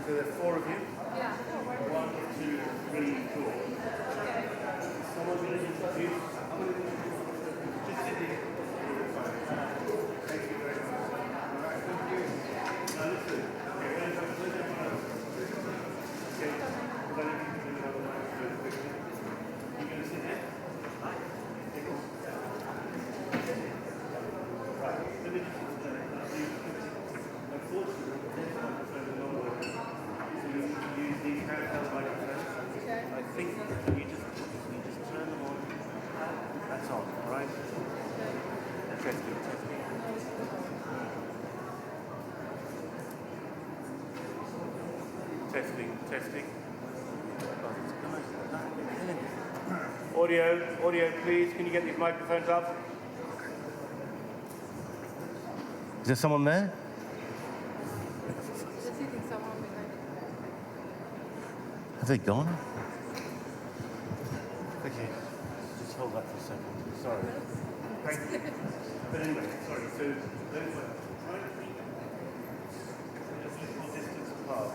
So there are 4 of you? Yeah. 1, 2, 3, 4. Someone's going to introduce. I'm going to just sit here. Thank you very much. All right, thank you. Now listen. Okay, where's everyone else? Okay. We're going to do another microphone quickly. You're going to sit here? Right. Let me just unfortunately, this microphone is not working. So you need to use these handheld microphones. I think you just turn them on. That's on, all right? Testing. Testing. Audio, please. Can you get these microphones up? Is there someone there? Have they gone? Okay, just hold that for a second. Sorry. Thank you. But anyway, sorry. So those were trying to keep just a little distance apart.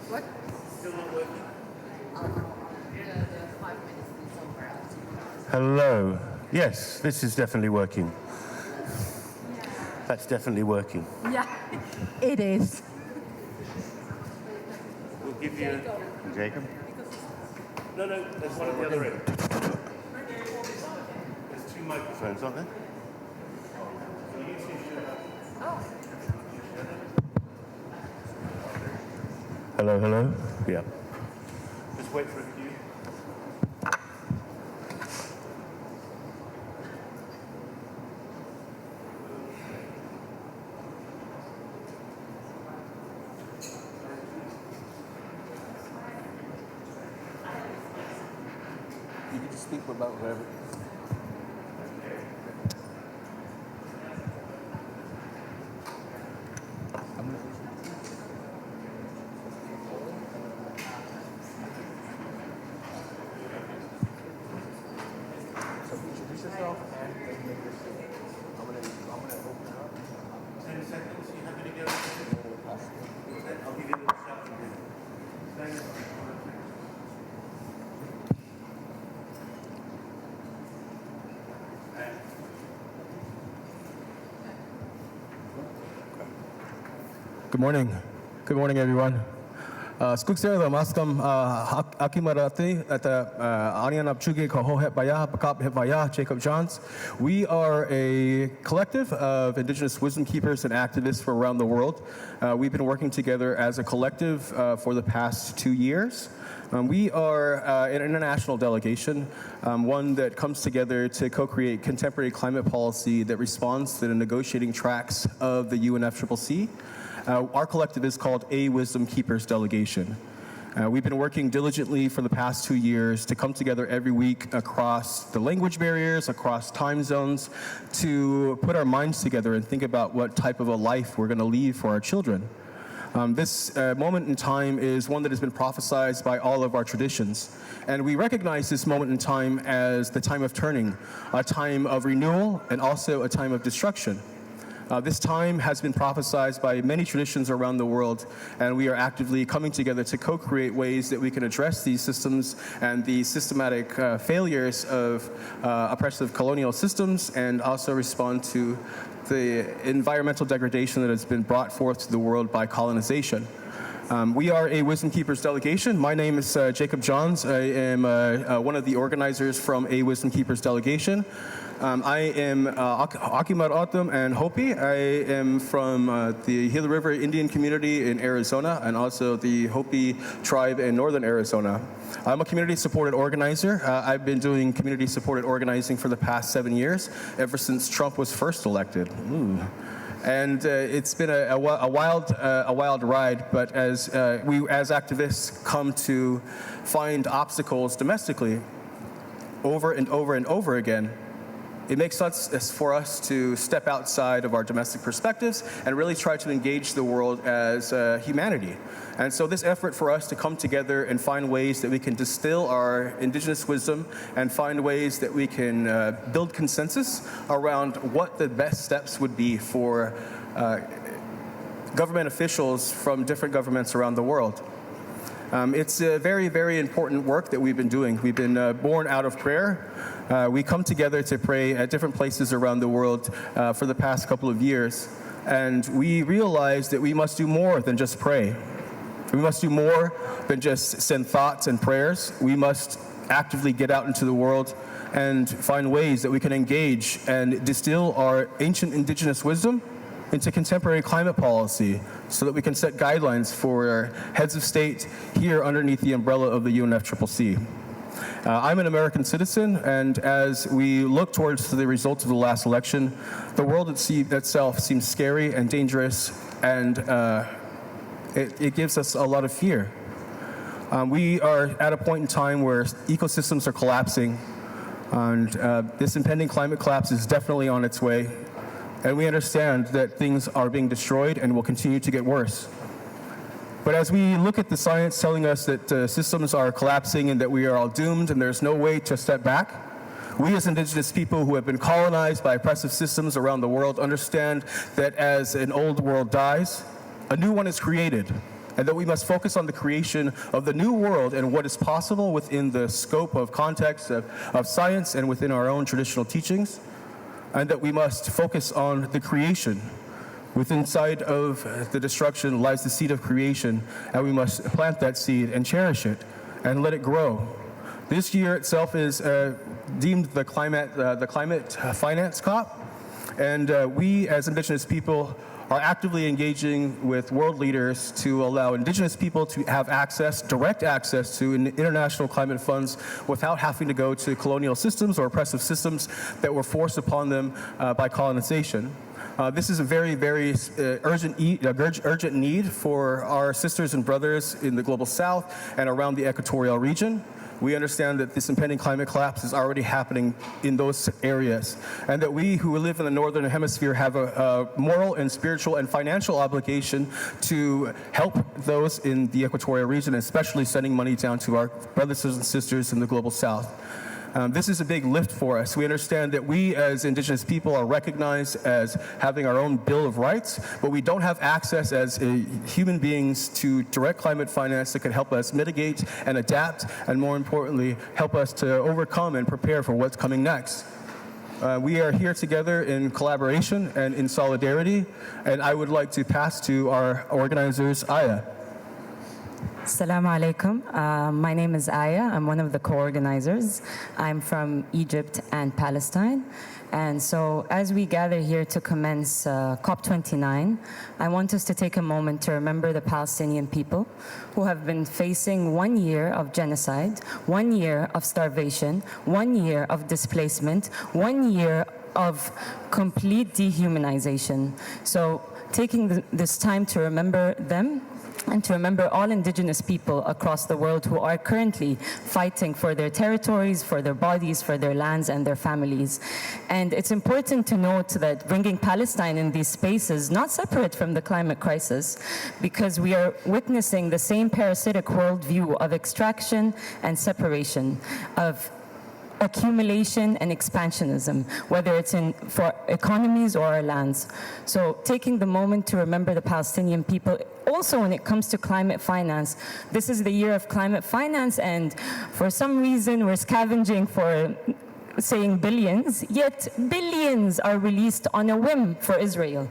What? Still not working? The 5 minutes is over. Hello. Yes, this is definitely working. That's definitely working. Yeah, it is. We'll give you... Jacob? No, there's one at the other end. There's 2 microphones, aren't there? So you 2 should have... Oh. Hello? Yeah. Just wait for a cue. You can just speak about whatever. So introduce yourself and then make this. I'm gonna open it up. 10 seconds, you happy to go? I'll give you a little shout and then. Good morning, everyone. Skugser maskam akimarati at Anian Abchugi Koho Hetbaya, Bakap Hetbaya, Jacob Johns. We are a collective of Indigenous wisdom keepers and activists from around the world. We've been working together as a collective for the past 2 years. We are an international delegation, one that comes together to co-create contemporary climate policy that responds to the negotiating tracks of the UNFCCC. Our collective is called A Wisdom Keepers Delegation. We've been working diligently for the past 2 years to come together every week across the language barriers, across time zones, to put our minds together and think about what type of a life we're going to leave for our children. This moment in time is one that has been prophesized by all of our traditions. And we recognize this moment in time as the time of turning, a time of renewal, and also a time of destruction. This time has been prophesized by many traditions around the world, and we are actively coming together to co-create ways that we can address these systems and the systematic failures of oppressive colonial systems, and also respond to the environmental degradation that has been brought forth to the world by colonization. We are a Wisdom Keepers delegation. My name is Jacob Johns. I am one of the organizers from a Wisdom Keepers delegation. I am Akimar Autumn and Hopi. I am from the Gila River Indian community in Arizona and also the Hopi tribe in northern Arizona. I'm a community-supported organizer. I've been doing community-supported organizing for the past 7 years, ever since Trump was first elected. Ooh. And it's been a wild ride, but as we as activists come to find obstacles domestically over and over and over again, it makes sense for us to step outside of our domestic perspectives and really try to engage the world as humanity. And so this effort for us to come together and find ways that we can distill our indigenous wisdom and find ways that we can build consensus around what the best steps would be for government officials from different governments around the world. It's a very, very important work that we've been doing. We've been born out of prayer. We come together to pray at different places around the world for the past couple of years. And we realize that we must do more than just pray. We must do more than just send thoughts and prayers. We must actively get out into the world and find ways that we can engage and distill our ancient indigenous wisdom into contemporary climate policy so that we can set guidelines for heads of state here underneath the umbrella of the UNFCCC. I'm an American citizen, and as we look towards the results of the last election, the world itself seems scary and dangerous, and it gives us a lot of fear. We are at a point in time where ecosystems are collapsing, and this impending climate collapse is definitely on its way. And we understand that things are being destroyed and will continue to get worse. But as we look at the science telling us that systems are collapsing and that we are all doomed and there's no way to step back, we as indigenous people who have been colonized by oppressive systems around the world understand that as an old world dies, a new one is created, and that we must focus on the creation of the new world and what is possible within the scope of context of science and within our own traditional teachings, and that we must focus on the creation. Within inside of the destruction lies the seed of creation, and we must plant that seed and cherish it and let it grow. This year itself is deemed the climate finance COP, and we as indigenous people are actively engaging with world leaders to allow indigenous people to have access, direct access to international climate funds without having to go to colonial systems or oppressive systems that were forced upon them by colonization. This is a very, very urgent need for our sisters and brothers in the global south and around the equatorial region. We understand that this impending climate collapse is already happening in those areas, and that we who live in the northern hemisphere have a moral and spiritual and financial obligation to help those in the equatorial region, especially sending money down to our brothers and sisters in the global south. This is a big lift for us. We understand that we as indigenous people are recognized as having our own Bill of Rights, but we don't have access as human beings to direct climate finance that can help us mitigate and adapt, and more importantly, help us to overcome and prepare for what's coming next. We are here together in collaboration and in solidarity, and I would like to pass to our organizers, Aya. Assalamu alaikum. My name is Aya. I'm one of the co-organizers. I'm from Egypt and Palestine. And so as we gather here to commence COP29, I want us to take a moment to remember the Palestinian people who have been facing 1 year of genocide, 1 year of starvation, 1 year of displacement, 1 year of complete dehumanization. So taking this time to remember them, and to remember all indigenous people across the world who are currently fighting for their territories, for their bodies, for their lands and their families. And it's important to note that bringing Palestine in these spaces, not separate from the climate crisis, because we are witnessing the same parasitic worldview of extraction and separation, of accumulation and expansionism, whether it's for economies or our lands. So taking the moment to remember the Palestinian people. Also, when it comes to climate finance, this is the year of climate finance, and for some reason we're scavenging for saying billions, yet billions are released on a whim for Israel.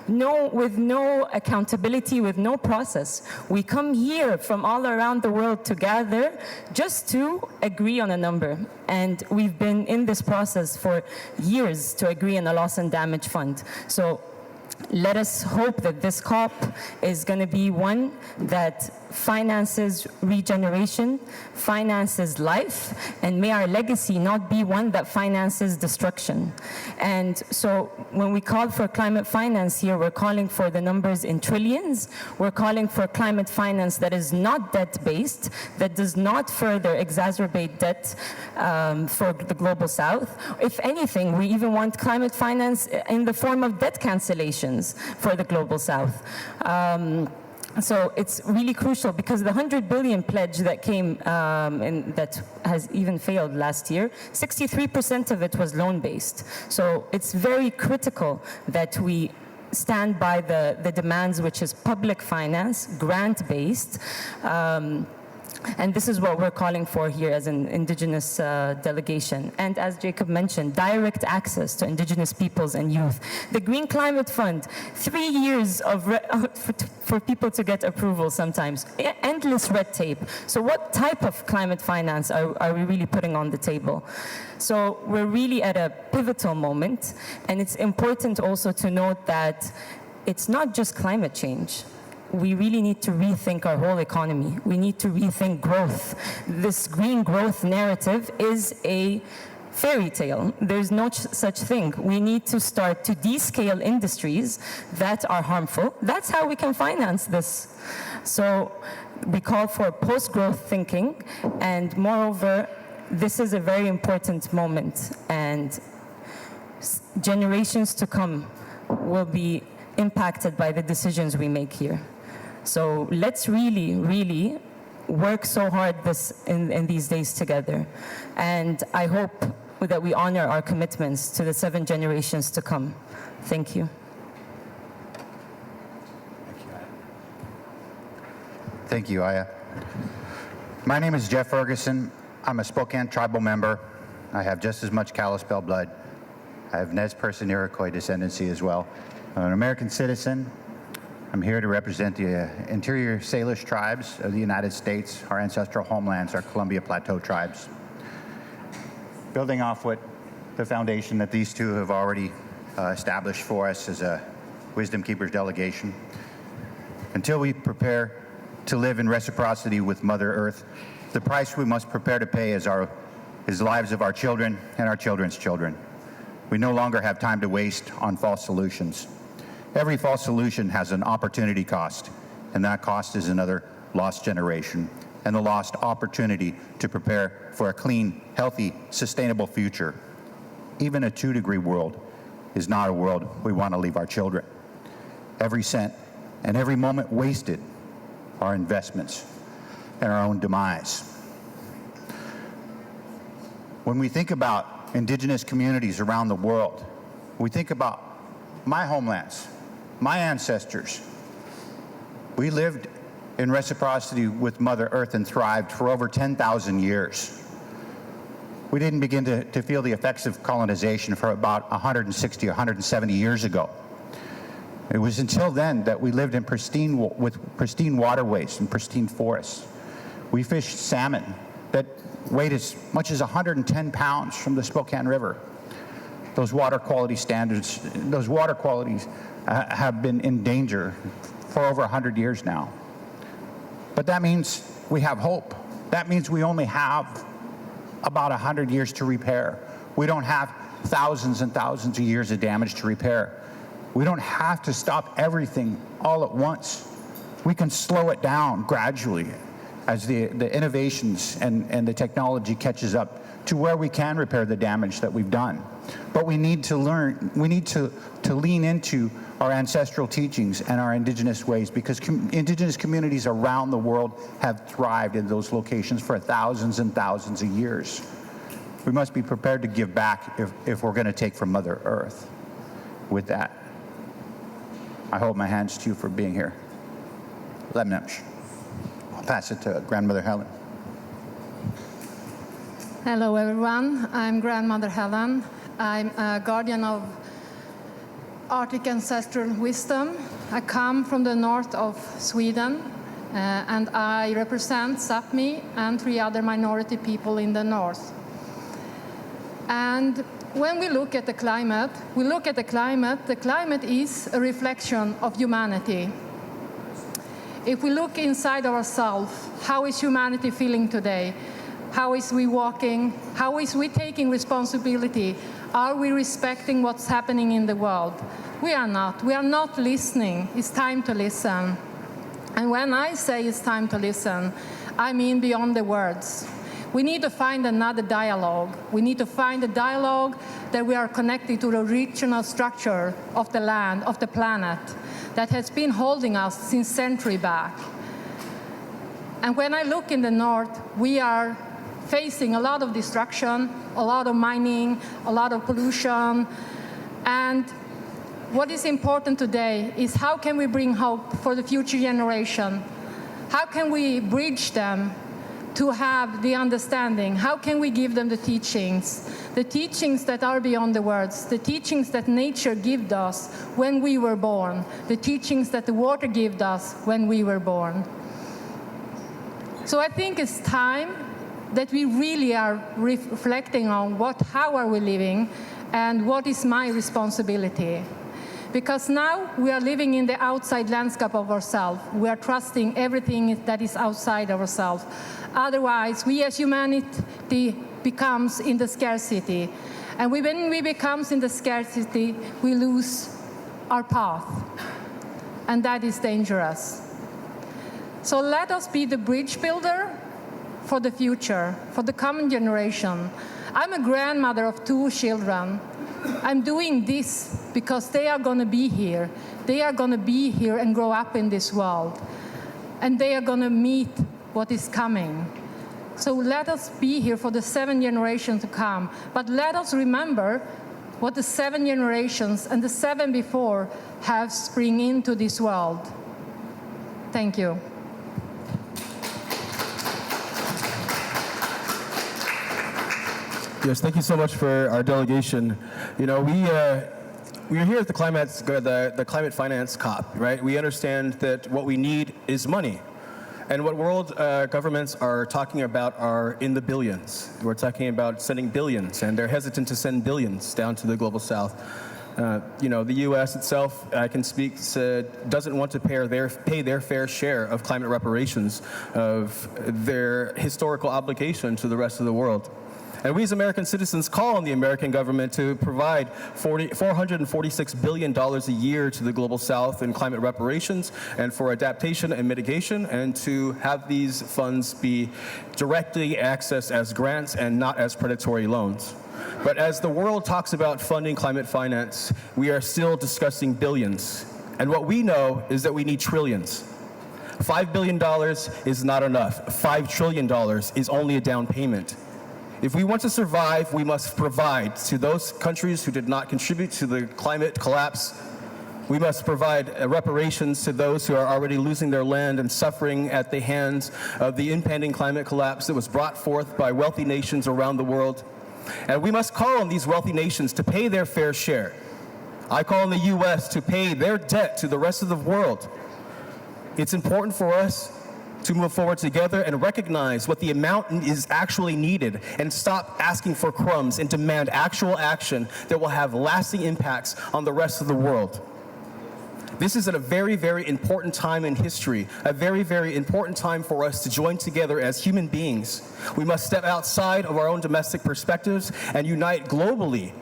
With no accountability, with no process. We come here from all around the world to gather just to agree on a number. And we've been in this process for years to agree on a loss and damage fund. So let us hope that this COP is going to be one that finances regeneration, finances life, and may our legacy not be one that finances destruction. And so when we call for climate finance here, we're calling for the numbers in trillions. We're calling for climate finance that is not debt-based, that does not further exacerbate debt for the Global South. If anything, we even want climate finance in the form of debt cancellations for the Global South. So it's really crucial because the 100 billion pledge that came and that has even failed last year, 63% of it was loan-based. So it's very critical that we stand by the demands, which is public finance, grant-based, and this is what we're calling for here as an Indigenous delegation. And as Jacob mentioned, direct access to Indigenous peoples and youth. The Green Climate Fund, 3 years for people to get approval sometimes. Endless red tape. So what type of climate finance are we really putting on the table? So we're really at a pivotal moment. And it's important also to note that it's not just climate change. We really need to rethink our whole economy. We need to rethink growth. This green growth narrative is a fairy tale. There's no such thing. We need to start to descale industries that are harmful. That's how we can finance this. So we call for post-growth thinking, and moreover, this is a very important moment, and generations to come will be impacted by the decisions we make here. So let's really, really work so hard in these days together. And I hope that we honor our commitments to the 7 generations to come. Thank you. Thank you, Aya. My name is Jeff Ferguson. I'm a Spokane tribal member. I have just as much Kalispel blood. I have Nez Perce Iroquois descendancy as well. I'm an American citizen. I'm here to represent the interior Salish tribes of the United States. Our ancestral homelands are Columbia Plateau tribes. Building off what the foundation that these two have already established for us as a Wisdom Keepers delegation. Until we prepare to live in reciprocity with Mother Earth, the price we must prepare to pay is the lives of our children and our children's children. We no longer have time to waste on false solutions. Every false solution has an opportunity cost, and that cost is another lost generation and the lost opportunity to prepare for a clean, healthy, sustainable future. Even a 2-degree world is not a world we want to leave our children. Every cent and every moment wasted are investments in our own demise. When we think about Indigenous communities around the world, we think about my homelands, my ancestors. We lived in reciprocity with Mother Earth and thrived for over 10,000 years. We didn't begin to feel the effects of colonization for about 160 or 170 years ago. It was until then that we lived in with pristine waterways and pristine forests. We fished salmon that weighed as much as 110 pounds from the Spokane River. Those water quality standards, those water qualities have been in danger for over 100 years now. But that means we have hope. That means we only have about 100 years to repair. We don't have thousands and thousands of years of damage to repair. We don't have to stop everything all at once. We can slow it down gradually as the innovations and the technology catches up to where we can repair the damage that we've done. But we need to learn, we need to lean into our ancestral teachings and our Indigenous ways, because Indigenous communities around the world have thrived in those locations for thousands and thousands of years. We must be prepared to give back if we're going to take from Mother Earth. With that, I hold my hands to you for being here. Lemnesh. I'll pass it to Grandmother Helen. Hello, everyone. I'm Grandmother Helen. I'm a guardian of Arctic ancestral wisdom. I come from the north of Sweden, and I represent Sápmi and 3 other minority people in the north. And when we look at the climate, the climate is a reflection of humanity. If we look inside ourselves, how is humanity feeling today? How is we walking? How is we taking responsibility? Are we respecting what's happening in the world? We are not. We are not listening. It's time to listen. And when I say it's time to listen, I mean beyond the words. We need to find another dialogue. We need to find a dialogue that we are connected to the regional structure of the land, of the planet, that has been holding us since century back. And when I look in the north, we are facing a lot of destruction, a lot of mining, a lot of pollution. And what is important today is how can we bring hope for the future generation? How can we bridge them to have the understanding? How can we give them the teachings that are beyond the words, the teachings that nature gave us when we were born, the teachings that the water gave us when we were born? So I think it's time that we really are reflecting on how are we living and what is my responsibility. Because now we are living in the outside landscape of ourselves. We are trusting everything that is outside ourselves. Otherwise, we as humanity becomes in the scarcity. And when we becomes in the scarcity, we lose our path. And that is dangerous. So let us be the bridge builder for the future, for the coming generation. I'm a grandmother of 2 children. I'm doing this because they are going to be here. They are going to be here and grow up in this world. And they are going to meet what is coming. So let us be here for the 7 generations to come. But let us remember what the 7 generations and the 7 before have spring into this world. Thank you. Yes, thank you so much for our delegation. You know, we are here at the climate finance COP, right? We understand that what we need is money. And what world governments are talking about are in the billions. We're talking about sending billions, and they're hesitant to send billions down to the global south. You know, the U.S. itself, I can speak, doesn't want to pay their fair share of climate reparations of their historical obligation to the rest of the world. And we as American citizens call on the American government to provide $446 billion a year to the Global South in climate reparations and for adaptation and mitigation, and to have these funds be directly accessed as grants and not as predatory loans. But as the world talks about funding climate finance, we are still discussing billions. And what we know is that we need trillions. $5 billion is not enough. $5 trillion is only a down payment. If we want to survive, we must provide to those countries who did not contribute to the climate collapse. We must provide reparations to those who are already losing their land and suffering at the hands of the impending climate collapse that was brought forth by wealthy nations around the world. And we must call on these wealthy nations to pay their fair share. I call on the U.S. to pay their debt to the rest of the world. It's important for us to move forward together and recognize what the amount is actually needed, and stop asking for crumbs and demand actual action that will have lasting impacts on the rest of the world. This is at a very, very important time in history, a very, very important time for us to join together as human beings. We must step outside of our own domestic perspectives and unite globally.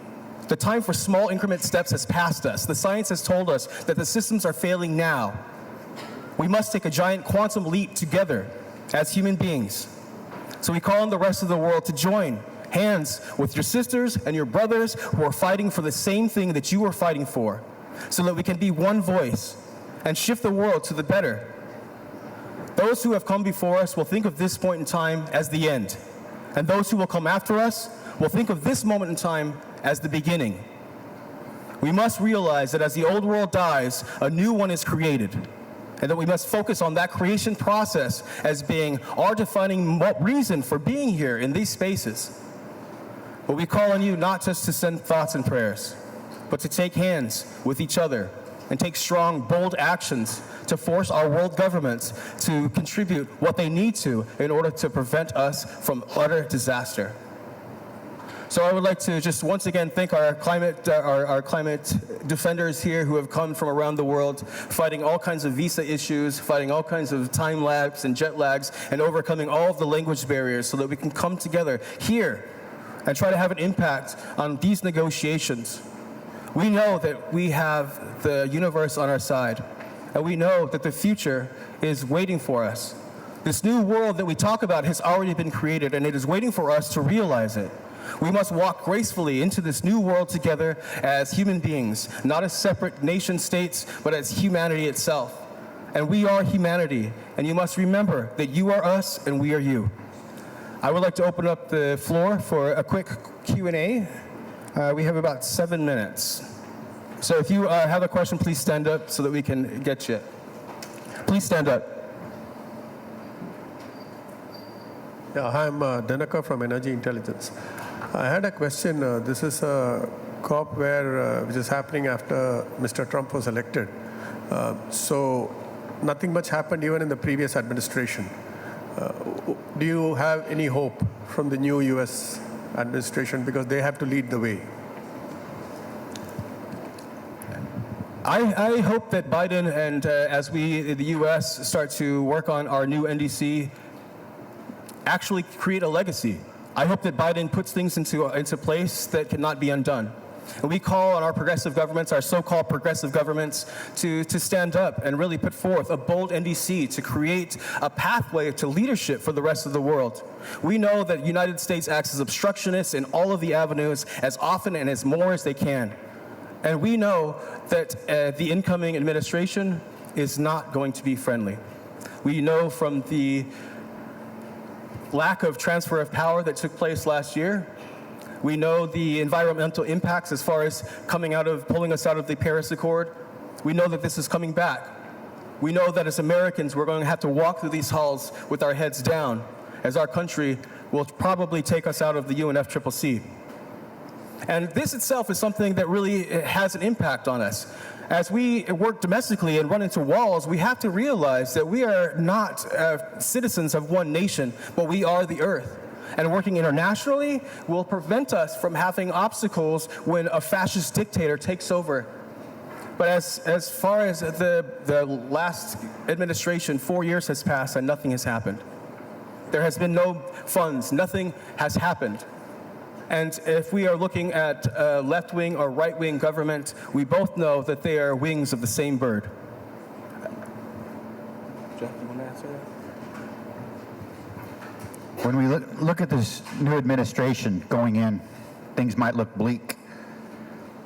The time for small increment steps has passed us. The science has told us that the systems are failing now. We must take a giant quantum leap together as human beings. So we call on the rest of the world to join hands with your sisters and your brothers who are fighting for the same thing that you are fighting for, so that we can be one voice and shift the world to the better. Those who have come before us will think of this point in time as the end, and those who will come after us will think of this moment in time as the beginning. We must realize that as the old world dies, a new one is created, and that we must focus on that creation process as being our defining reason for being here in these spaces. But we call on you not just to send thoughts and prayers, but to take hands with each other and take strong, bold actions to force our world governments to contribute what they need to in order to prevent us from utter disaster. So I would like to just once again thank our climate defenders here who have come from around the world, fighting all kinds of visa issues, fighting all kinds of time lags and jet lags, and overcoming all of the language barriers so that we can come together here and try to have an impact on these negotiations. We know that we have the universe on our side, and we know that the future is waiting for us. This new world that we talk about has already been created, and it is waiting for us to realize it. We must walk gracefully into this new world together as human beings, not as separate nation states, but as humanity itself. And we are humanity, and you must remember that you are us and we are you. I would like to open up the floor for a quick Q&A. We have about 7 minutes. So if you have a question, please stand up so that we can get you. Please stand up. Yeah, I'm Dhanaka from Energy Intelligence. I had a question. This is a COP which is happening after Mr. Trump was elected. So nothing much happened even in the previous administration. Do you have any hope from the new US administration, because they have to lead the way? I hope that Biden and as we in the US start to work on our new NDC, actually create a legacy. I hope that Biden puts things into place that cannot be undone. And we call on our progressive governments, our so-called progressive governments, to stand up and really put forth a bold NDC to create a pathway to leadership for the rest of the world. We know that the United States acts as obstructionists in all of the avenues as often and as more as they can. And we know that the incoming administration is not going to be friendly. We know from the lack of transfer of power that took place last year. We know the environmental impacts as far as pulling us out of the Paris Accord. We know that this is coming back. We know that as Americans, we're going to have to walk through these halls with our heads down, as our country will probably take us out of the UNFCCC. And this itself is something that really has an impact on us. As we work domestically and run into walls, we have to realize that we are not citizens of one nation, but we are the earth. And working internationally will prevent us from having obstacles when a fascist dictator takes over. But as far as the last administration, 4 years has passed and nothing has happened. There has been no funds, nothing has happened. And if we are looking at left-wing or right-wing government, we both know that they are wings of the same bird. Jeff, you want to answer that? When we look at this new administration going in, things might look bleak.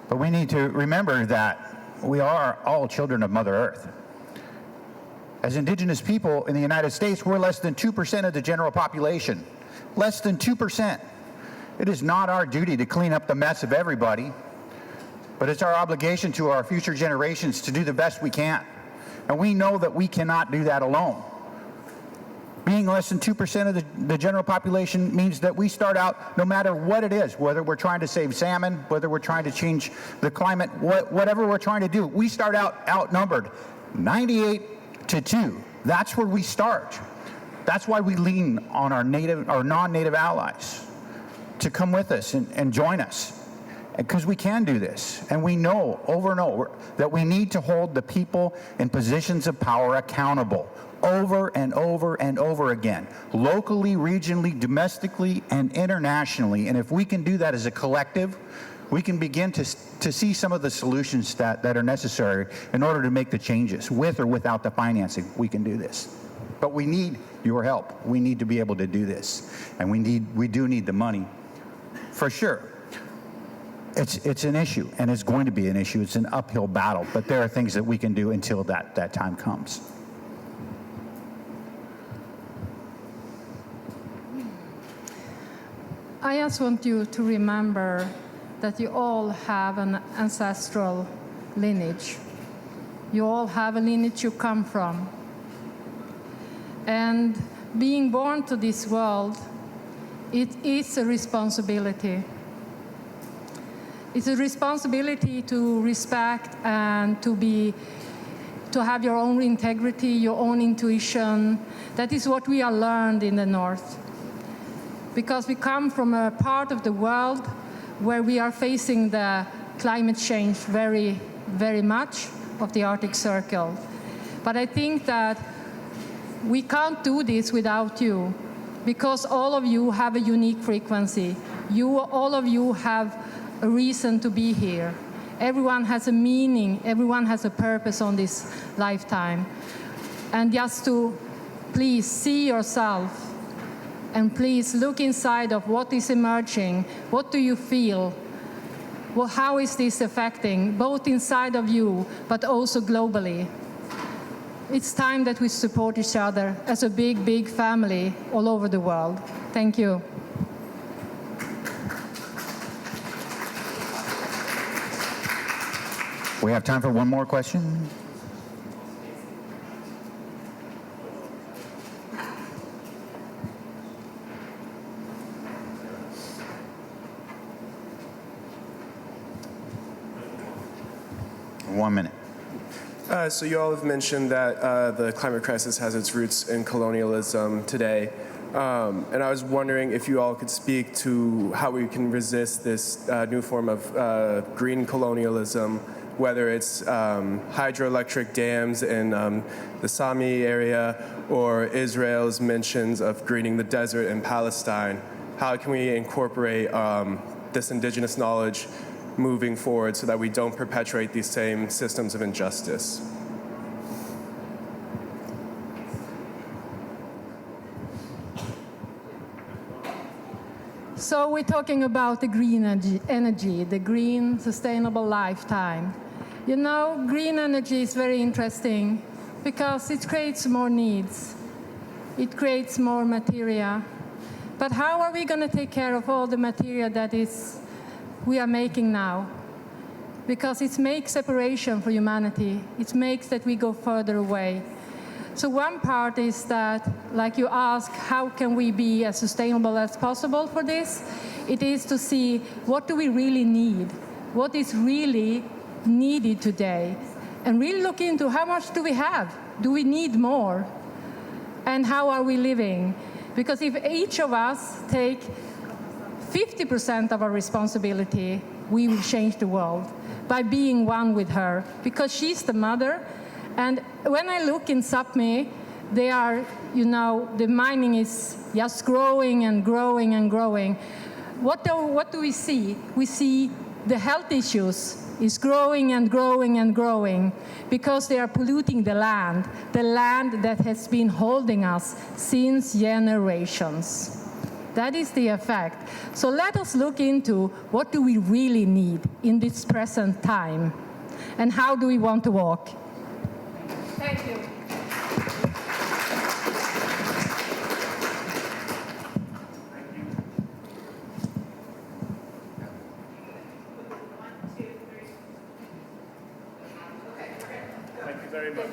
But we need to remember that we are all children of Mother Earth. As indigenous people in the United States, we're less than 2% of the general population. Less than 2%. It is not our duty to clean up the mess of everybody, but it's our obligation to our future generations to do the best we can. And we know that we cannot do that alone. Being less than 2% of the general population means that we start out, no matter what it is, whether we're trying to save salmon, whether we're trying to change the climate, whatever we're trying to do, we start out outnumbered 98-2. That's where we start. That's why we lean on our non-native allies to come with us and join us, because we can do this. And we know over and over that we need to hold the people in positions of power accountable over and over and over again, locally, regionally, domestically, and internationally. And if we can do that as a collective, we can begin to see some of the solutions that are necessary in order to make the changes. With or without the financing, we can do this. But we need your help. We need to be able to do this. And we do need the money, for sure. It's an issue, and it's going to be an issue. It's an uphill battle, but there are things that we can do until that time comes. I just want you to remember that you all have an ancestral lineage. You all have a lineage you come from. And being born to this world, it is a responsibility. It's a responsibility to respect and to have your own integrity, your own intuition. That is what we are learned in the North. Because we come from a part of the world where we are facing the climate change very, very much of the Arctic Circle. But I think that we can't do this without you, because all of you have a unique frequency. All of you have a reason to be here. Everyone has a meaning, everyone has a purpose on this lifetime. And just to please see yourself, and please look inside of what is emerging. What do you feel? Well, how is this affecting, both inside of you, but also globally? It's time that we support each other as a big, big family all over the world. Thank you. We have time for one more question. One minute. So you all have mentioned that the climate crisis has its roots in colonialism today. And I was wondering if you all could speak to how we can resist this new form of green colonialism, whether it's hydroelectric dams in the Sami area or Israel's mentions of greening the desert in Palestine. How can we incorporate this indigenous knowledge moving forward so that we don't perpetuate these same systems of injustice? So we're talking about the green energy, the green sustainable lifetime. You know, green energy is very interesting because it creates more needs. It creates more material. But how are we going to take care of all the material that we are making now? Because it makes separation for humanity. It makes that we go further away. So one part is that, like you ask, how can we be as sustainable as possible for this? It is to see what do we really need? What is really needed today? And really look into how much do we have? Do we need more? And how are we living? Because if each of us take 50% of our responsibility, we will change the world by being one with her, because she's the mother. And when I look in Sapmi, they are, you know, the mining is just growing and growing and growing. What do we see? We see the health issues is growing and growing and growing because they are polluting the land that has been holding us since generations. That is the effect. So let us look into what do we really need in this present time, and how do we want to walk. Thank you. Thank you very much.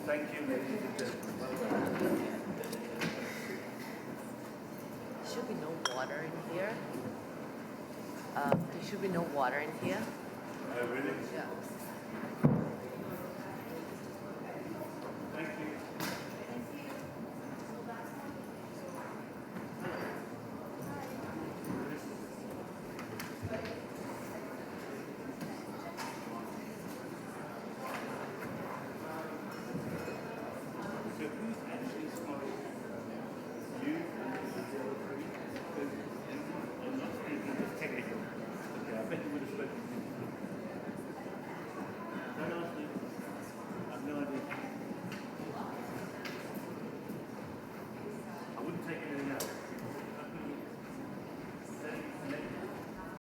Thank you, ladies and gentlemen. Should be no water in here. There should be no water in here. Really? Yeah.